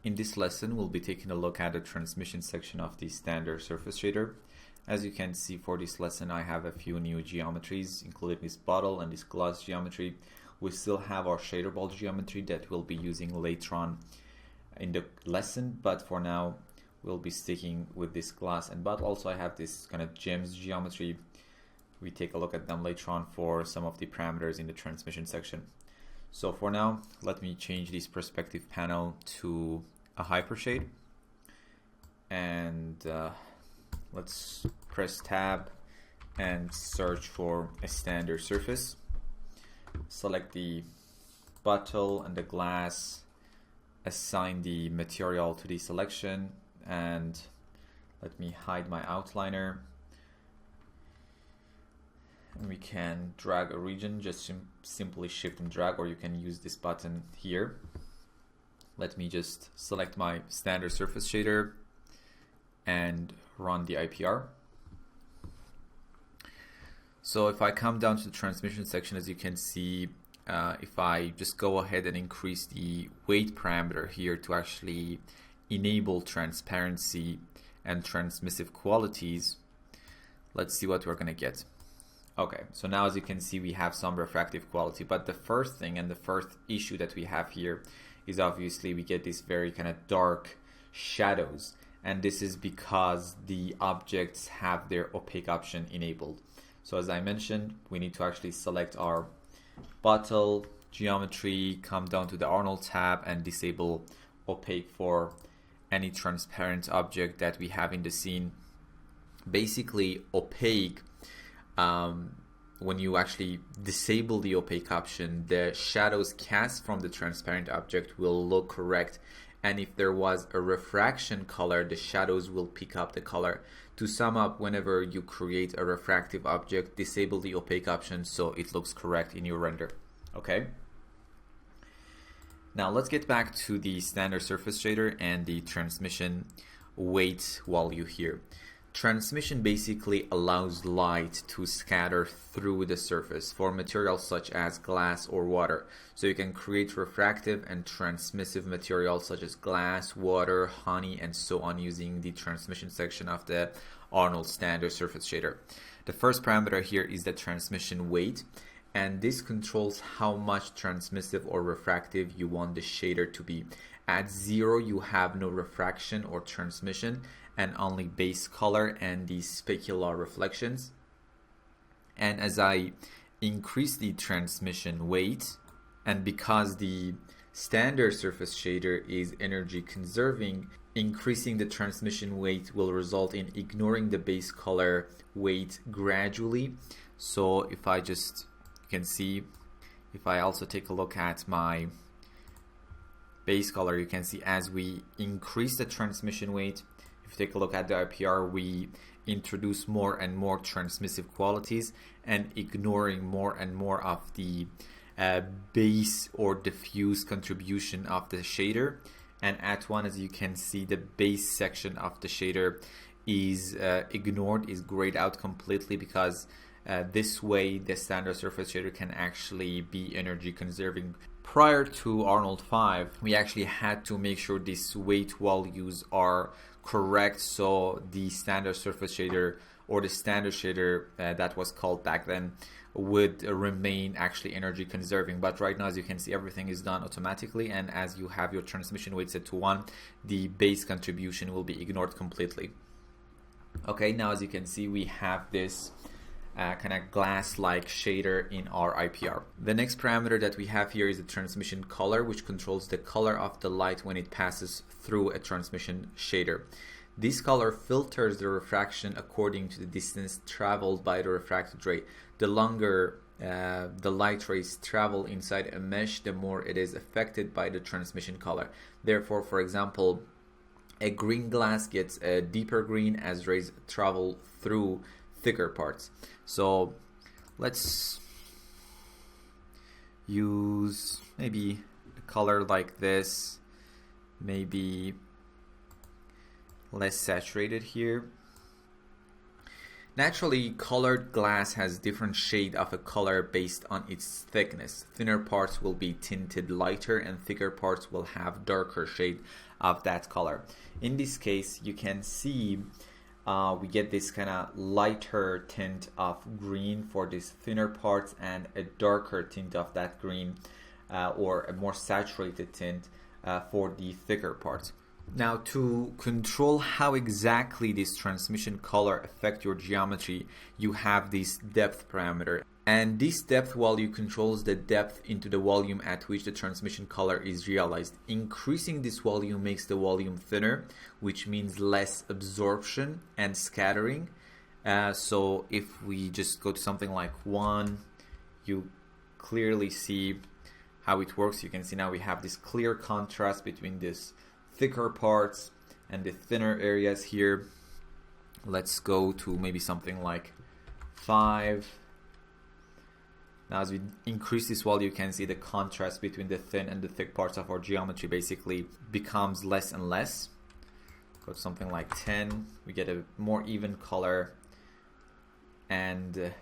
In this lesson, we'll be taking a look at the transmission section of the standard surface shader. As you can see, for this lesson, I have a few new geometries, including this bottle and this glass geometry. We still have our shader ball geometry that we'll be using later on in the lesson, but for now, we'll be sticking with this glass and bottle. Also, I have this kind of gems geometry. We take a look at them later on for some of the parameters in the transmission section. So for now, let me change this perspective panel to a hypershade, and let's press tab and search for a standard surface. Select the bottle and the glass, assign the material to the selection, and let me hide my outliner. And we can drag a region, just simply shift and drag, or you can use this button here. Let me just select my standard surface shader and run the IPR. So if I come down to the transmission section, as you can see, if I just go ahead and increase the weight parameter here to actually enable transparency and transmissive qualities, let's see what we're going to get. Okay, so now as you can see, we have some refractive quality, but the first thing and the first issue that we have here is obviously we get these very kind of dark shadows, and this is because the objects have their opaque option enabled. So as I mentioned, we need to actually select our bottle geometry, come down to the Arnold tab and disable opaque for any transparent object that we have in the scene. Basically, opaque, when you actually disable the opaque option, the shadows cast from the transparent object will look correct, and if there was a refraction color, the shadows will pick up the color. To sum up, whenever you create a refractive object, disable the opaque option so it looks correct in your render. Okay, now let's get back to the standard surface shader and the transmission weight value here. Transmission basically allows light to scatter through the surface for materials such as glass or water. So you can create refractive and transmissive materials such as glass, water, honey, and so on using the transmission section of the Arnold standard surface shader. The first parameter here is the transmission weight, and this controls how much transmissive or refractive you want the shader to be. At 0, you have no refraction or transmission, and only base color and the specular reflections. And as I increase the transmission weight, and because the standard surface shader is energy conserving, increasing the transmission weight will result in ignoring the base color weight gradually. So if I just, you can see, if I also take a look at my base color, you can see as we increase the transmission weight, if you take a look at the IPR, we introduce more and more transmissive qualities and ignoring more and more of the base or diffuse contribution of the shader. And at 1, as you can see, the base section of the shader is ignored, is grayed out completely, because this way the standard surface shader can actually be energy conserving. Prior to Arnold 5, we actually had to make sure these weight values are correct, so the standard surface shader, or the standard shader that was called back then, would remain actually energy conserving. But right now, as you can see, everything is done automatically, and as you have your transmission weight set to 1, the base contribution will be ignored completely. Okay, now as you can see, we have this kind of glass-like shader in our IPR. The next parameter that we have here is the transmission color, which controls the color of the light when it passes through a transmission shader. This color filters the refraction according to the distance traveled by the refracted ray. The longer the light rays travel inside a mesh, the more it is affected by the transmission color. Therefore, for example, a green glass gets a deeper green as rays travel through thicker parts. So let's use maybe a color like this, maybe less saturated here. Naturally, colored glass has different shade of a color based on its thickness. Thinner parts will be tinted lighter and thicker parts will have darker shade. of that color. In this case, you can see we get this kind of lighter tint of green for these thinner parts and a darker tint of that green or a more saturated tint for the thicker parts. Now, to control how exactly this transmission color affect your geometry, you have this depth parameter. And this depth value controls the depth into the volume at which the transmission color is realized. Increasing this volume makes the volume thinner, which means less absorption and scattering. So if we just go to something like 1, you clearly see how it works. You can see now we have this clear contrast between this thicker parts and the thinner areas here. Let's go to maybe something like 5. Now as we increase this value, you can see the contrast between the thin and the thick parts of our geometry basically becomes less and less. Go to something like 10, we get a more even color, and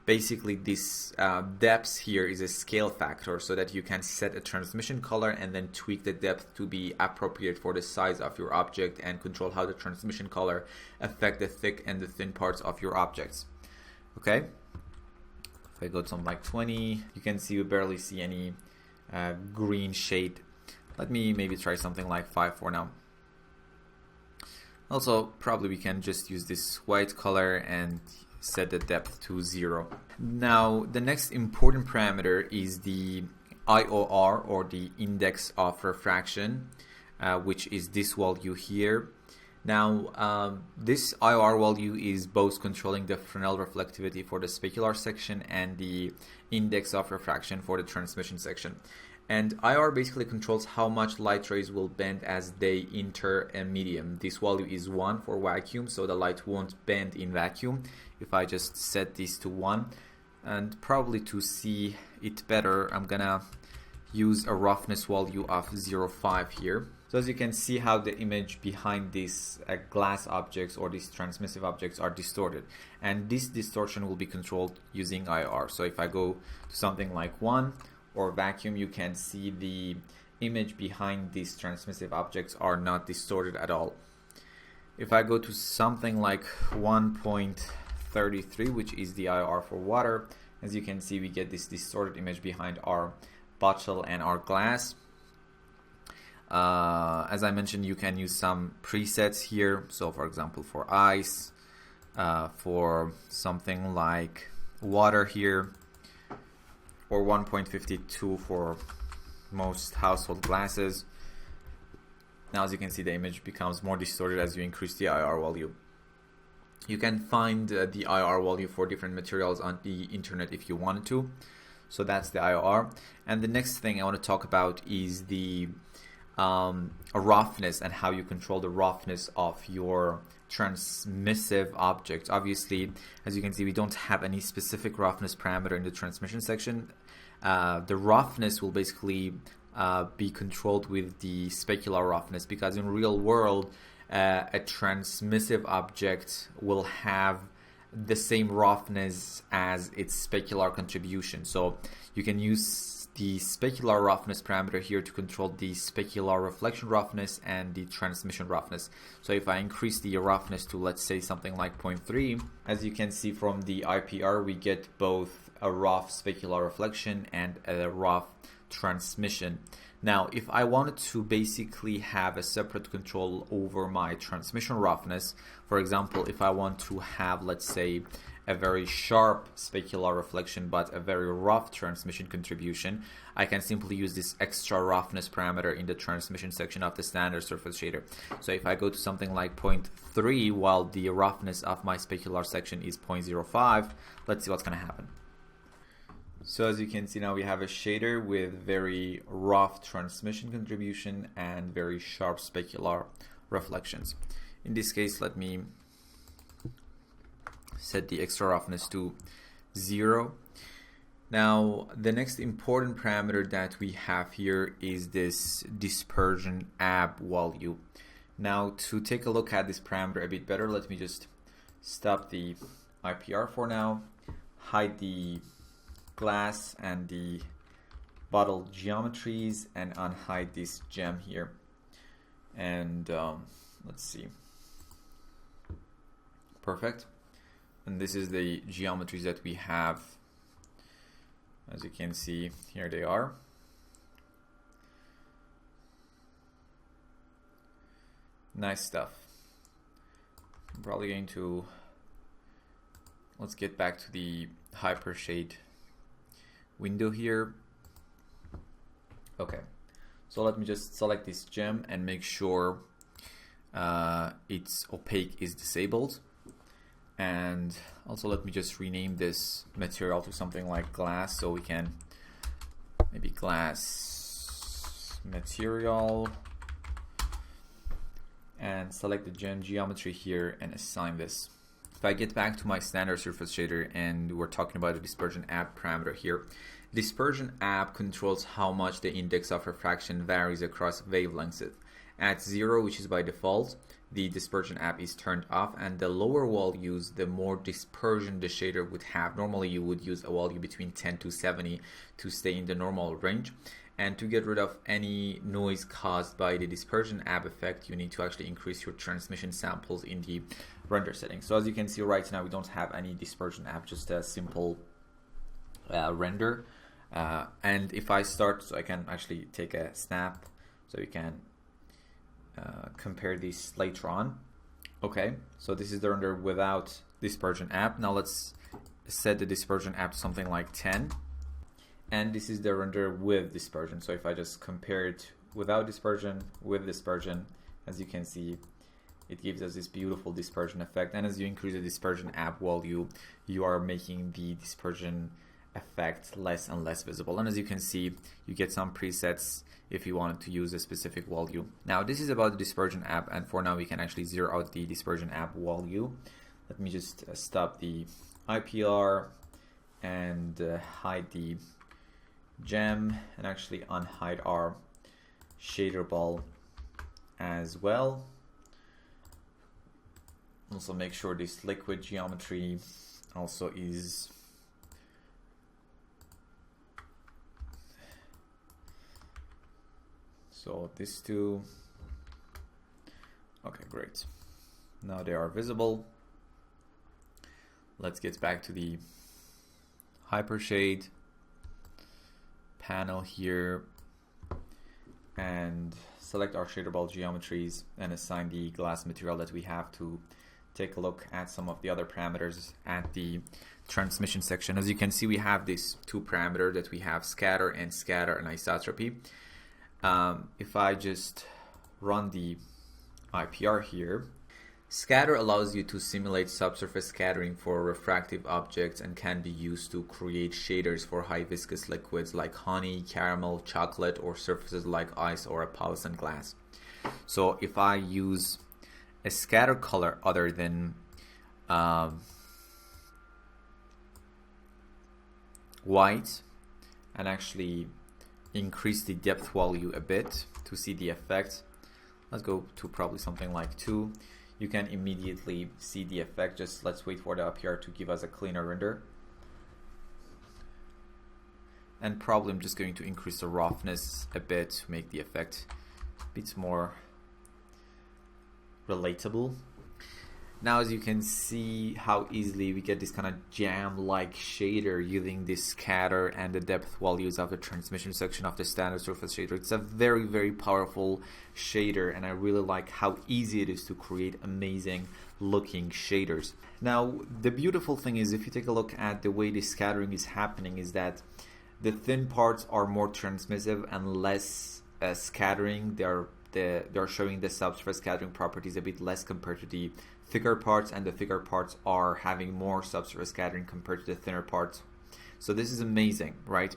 basically this depth here is a scale factor so that you can set a transmission color and then tweak the depth to be appropriate for the size of your object and control how the transmission color affect the thick and the thin parts of your objects. Okay. If I go to something like 20, you can see we barely see any green shade. Let me maybe try something like 5 for now. Also, probably we can just use this white color and set the depth to 0. Now, the next important parameter is the IOR, or the index of refraction, which is this value here. Now, this IOR value is both controlling the Fresnel reflectivity for the specular section and the index of refraction for the transmission section. And IOR basically controls how much light rays will bend as they enter a medium. This value is 1 for vacuum, so the light won't bend in vacuum. If I just set this to 1, and probably to see it better, I'm gonna use a roughness value of 0.5 here. So as you can see how the image behind these glass objects or these transmissive objects are distorted, and this distortion will be controlled using IOR. So if I go to something like 1 or vacuum, you can see the image behind these transmissive objects are not distorted at all. If I go to something like 1.33, which is the IOR for water, as you can see we get this distorted image behind our bottle and our glass. As I mentioned, you can use some presets here. So for example, for ice, for something like water here, or 1.52 for most household glasses. Now as you can see, the image becomes more distorted as you increase the IOR value. You can find the IOR value for different materials on the internet if you wanted to. So that's the IOR. And the next thing I want to talk about is the roughness and how you control the roughness of your transmissive objects. Obviously, as you can see, we don't have any specific roughness parameter in the transmission section. The roughness will basically be controlled with the specular roughness, because in real world a transmissive object will have the same roughness as its specular contribution. So you can use the specular roughness parameter here to control the specular reflection roughness and the transmission roughness. So if I increase the roughness to, let's say, something like 0.3, as you can see from the IPR, we get both a rough specular reflection and a rough transmission. Now, if I wanted to basically have a separate control over my transmission roughness, for example, if I want to have, let's say, a very sharp specular reflection but a very rough transmission contribution, I can simply use this extra roughness parameter in the transmission section of the standard surface shader. So if I go to something like 0.3 while the roughness of my specular section is 0.05, let's see what's going to happen. So as you can see now, we have a shader with very rough transmission contribution and very sharp specular reflections. In this case, let me set the extra roughness to 0. Now, the next important parameter that we have here is this dispersion AB value. Now, to take a look at this parameter a bit better, let me just stop the IPR for now, hide the glass and the bottle geometries, and unhide this gem here. And let's see. Perfect. And this is the geometries that we have. As you can see, here they are. Nice stuff. I'm probably going to, let's get back to the Hypershade window here. Okay, so let me just select this gem and make sure its opaque is disabled. And also let me just rename this material to something like glass, so we can maybe glass material, and select the gem geometry here and assign this. If I get back to my standard surface shader and we're talking about the dispersion app parameter here, dispersion app controls how much the index of refraction varies across wavelengths. At 0, which is by default, the dispersion app is turned off, and the lower values, the more dispersion the shader would have. Normally you would use a value between 10 to 70 to stay in the normal range. And to get rid of any noise caused by the dispersion app effect, you need to actually increase your transmission samples in the render settings. So as you can see right now, we don't have any dispersion app, just a simple render. And if I start, so I can actually take a snap so we can compare these later on. Okay, so this is the render without dispersion app. Now let's set the dispersion app to something like 10. And this is the render with dispersion. So if I just compare it without dispersion, with dispersion, as you can see, it gives us this beautiful dispersion effect. And as you increase the dispersion app value, you are making the dispersion effect less and less visible. And as you can see, you get some presets if you wanted to use a specific value. Now this is about the dispersion app, and for now we can actually zero out the dispersion app value. Let me just stop the IPR and hide the gem, and actually unhide our shader ball as well. Also make sure this liquid geometry also is so these two. Okay, great. Now they are visible. Let's get back to the Hypershade panel here and select our shader ball geometries and assign the glass material that we have to take a look at some of the other parameters at the transmission section. As you can see, we have these two parameters that we have, scatter and anisotropy. If I just run the IPR here, scatter allows you to simulate subsurface scattering for refractive objects and can be used to create shaders for high viscous liquids like honey, caramel, chocolate, or surfaces like ice or a polyethylene glass. So if I use a scatter color other than white and actually increase the depth value a bit to see the effect, let's go to probably something like 2. You can immediately see the effect. Just let's wait for the IPR to give us a cleaner render. And probably I'm just going to increase the roughness a bit to make the effect a bit more relatable. Now as you can see how easily we get this kind of jam-like shader using this scatter and the depth values of the transmission section of the standard surface shader. It's a very, very powerful shader, and I really like how easy it is to create amazing looking shaders. Now the beautiful thing is, if you take a look at the way the scattering is happening, is that the thin parts are more transmissive and less scattering. They're showing the subsurface scattering properties a bit less compared to the thicker parts, and the thicker parts are having more subsurface scattering compared to the thinner parts. So this is amazing, right?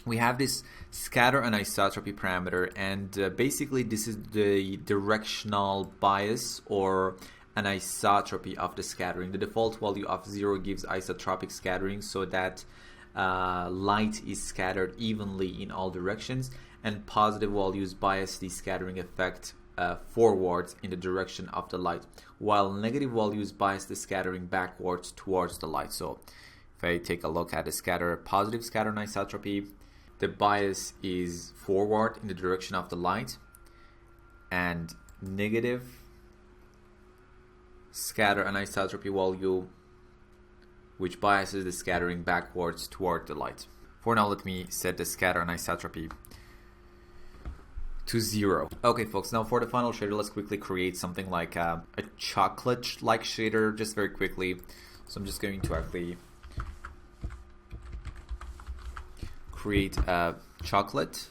We have this scatter anisotropy parameter, and basically this is the directional bias or anisotropy of the scattering. The default value of 0 gives isotropic scattering, so that light is scattered evenly in all directions, and positive values bias the scattering effect forwards in the direction of the light, while negative values bias the scattering backwards towards the light. So if I take a look at the positive scatter anisotropy, the bias is forward in the direction of the light, and negative scatter anisotropy value, which biases the scattering backwards toward the light. For now, let me set the scatter anisotropy to 0. Okay folks, now for the final shader, let's quickly create something like a chocolate-like shader, just very quickly. So I'm just going to actually create a chocolate,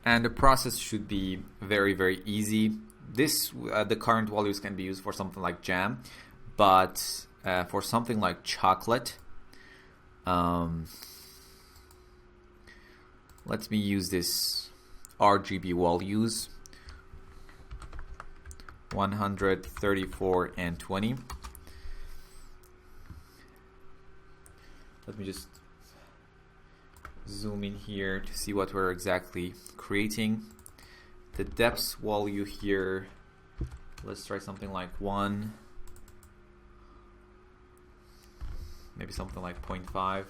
and the process should be very easy. This the current values can be used for something like jam, but for something like chocolate, let me use this RGB values 100, 34, and 20. Let me just zoom in here to see what we're exactly creating. The depth value here, let's try something like 1, maybe something like 0.5,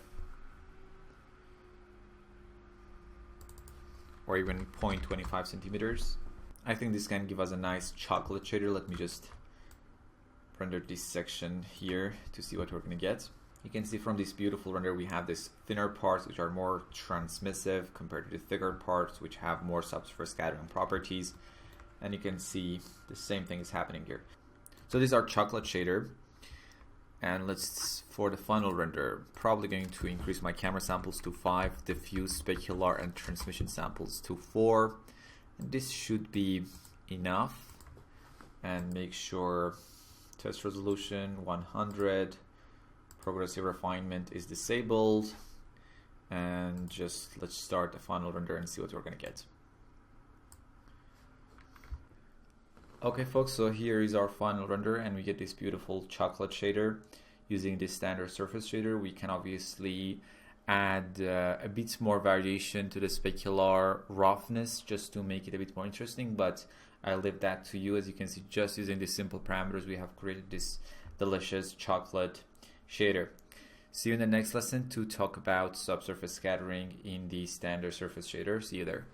or even 0.25 centimeters. I think this can give us a nice chocolate shader. Let me just render this section here to see what we're going to get. You can see from this beautiful render we have this thinner parts which are more transmissive compared to the thicker parts which have more subsurface scattering properties, and you can see the same thing is happening here. So this is our chocolate shader, and let's, for the final render, probably going to increase my camera samples to 5, diffuse, specular, and transmission samples to 4, and this should be enough. And make sure test resolution 100, progressive refinement is disabled, and just let's start the final render and see what we're going to get. Okay folks, so here is our final render, and we get this beautiful chocolate shader. Using this standard surface shader, we can obviously add a bit more variation to the specular roughness just to make it a bit more interesting, but I'll leave that to you. As you can see, just using these simple parameters, we have created this delicious chocolate shader. See you in the next lesson to talk about subsurface scattering in the standard surface shader. See you there.